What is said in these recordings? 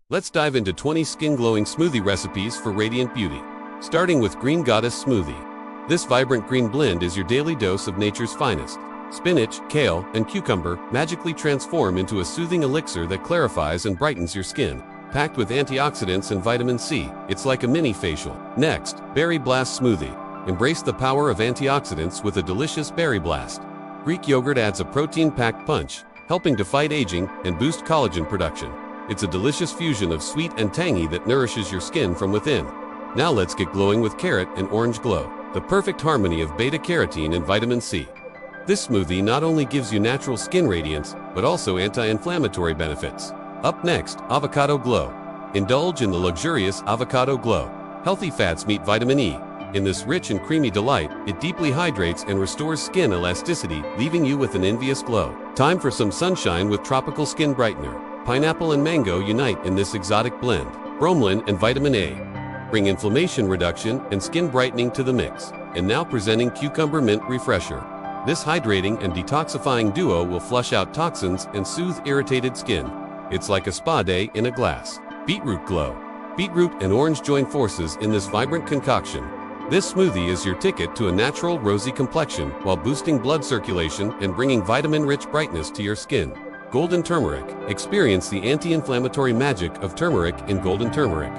Let's dive into 20 skin-glowing smoothie recipes for radiant beauty. Starting with Green Goddess Smoothie. This vibrant green blend is your daily dose of nature's finest. Spinach, kale, and cucumber magically transform into a soothing elixir that clarifies and brightens your skin. Packed with antioxidants and vitamin C, it's like a mini facial. Next, Berry Blast Smoothie. Embrace the power of antioxidants with a delicious berry blast. Greek yogurt adds a protein-packed punch, helping to fight aging and boost collagen production. It's a delicious fusion of sweet and tangy that nourishes your skin from within. Now let's get glowing with carrot and orange glow, the perfect harmony of beta-carotene and vitamin C. This smoothie not only gives you natural skin radiance, but also anti-inflammatory benefits. Up next, Avocado Glow. Indulge in the luxurious avocado glow. Healthy fats meet vitamin E. In this rich and creamy delight, it deeply hydrates and restores skin elasticity, leaving you with an envious glow. Time for some sunshine with tropical skin brightener. Pineapple and mango unite in this exotic blend. Bromelain and vitamin A bring inflammation reduction and skin brightening to the mix. And now presenting Cucumber Mint Refresher. This hydrating and detoxifying duo will flush out toxins and soothe irritated skin. It's like a spa day in a glass. Beetroot Glow. Beetroot and orange join forces in this vibrant concoction. This smoothie is your ticket to a natural rosy complexion while boosting blood circulation and bringing vitamin-rich brightness to your skin. Golden Turmeric. Experience the anti-inflammatory magic of turmeric in Golden Turmeric.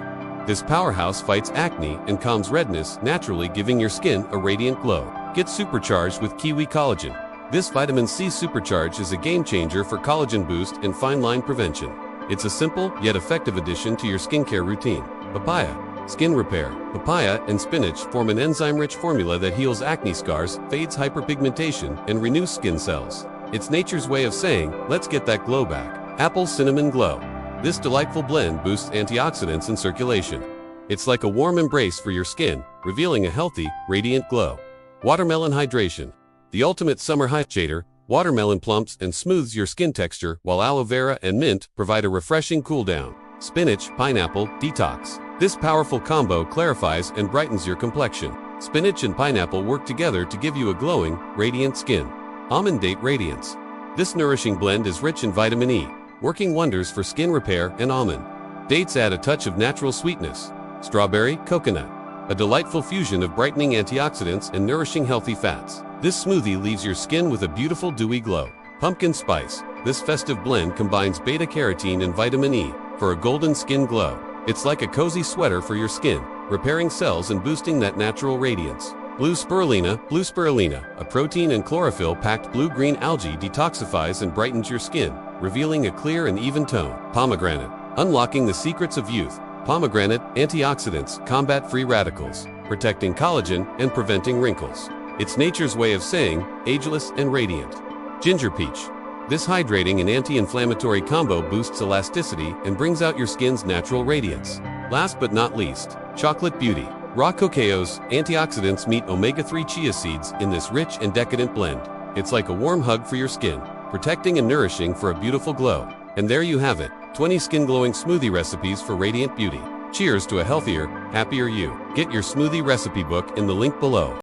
This powerhouse fights acne and calms redness, naturally giving your skin a radiant glow. Get supercharged with Kiwi Collagen. This vitamin C supercharge is a game changer for collagen boost and fine line prevention. It's a simple yet effective addition to your skincare routine. Papaya. Skin Repair. Papaya and spinach form an enzyme-rich formula that heals acne scars, fades hyperpigmentation, and renews skin cells. It's nature's way of saying, let's get that glow back. Apple Cinnamon Glow. This delightful blend boosts antioxidants and circulation. It's like a warm embrace for your skin, revealing a healthy, radiant glow. Watermelon Hydration. The ultimate summer hydrator, watermelon plumps and smooths your skin texture, while aloe vera and mint provide a refreshing cool-down. Spinach, Pineapple, Detox. This powerful combo clarifies and brightens your complexion. Spinach and pineapple work together to give you a glowing, radiant skin. Almond Date Radiance. This nourishing blend is rich in vitamin E, working wonders for skin repair and almond. Dates add a touch of natural sweetness. Strawberry, Coconut. A delightful fusion of brightening antioxidants and nourishing healthy fats. This smoothie leaves your skin with a beautiful dewy glow. Pumpkin Spice. This festive blend combines beta-carotene and vitamin E for a golden skin glow. It's like a cozy sweater for your skin, repairing cells and boosting that natural radiance. Blue Spirulina, a protein and chlorophyll-packed blue-green algae detoxifies and brightens your skin, revealing a clear and even tone. Pomegranate. Unlocking the secrets of youth. Pomegranate, antioxidants, combat free radicals, protecting collagen and preventing wrinkles. It's nature's way of saying, ageless and radiant. Ginger Peach. This hydrating and anti-inflammatory combo boosts elasticity and brings out your skin's natural radiance. Last but not least, Chocolate Beauty. Raw cocaos, antioxidants meet omega-3 chia seeds in this rich and decadent blend. It's like a warm hug for your skin, protecting and nourishing for a beautiful glow. And there you have it, 20 skin-glowing smoothie recipes for radiant beauty. Cheers to a healthier, happier you. Get your smoothie recipe book in the link below.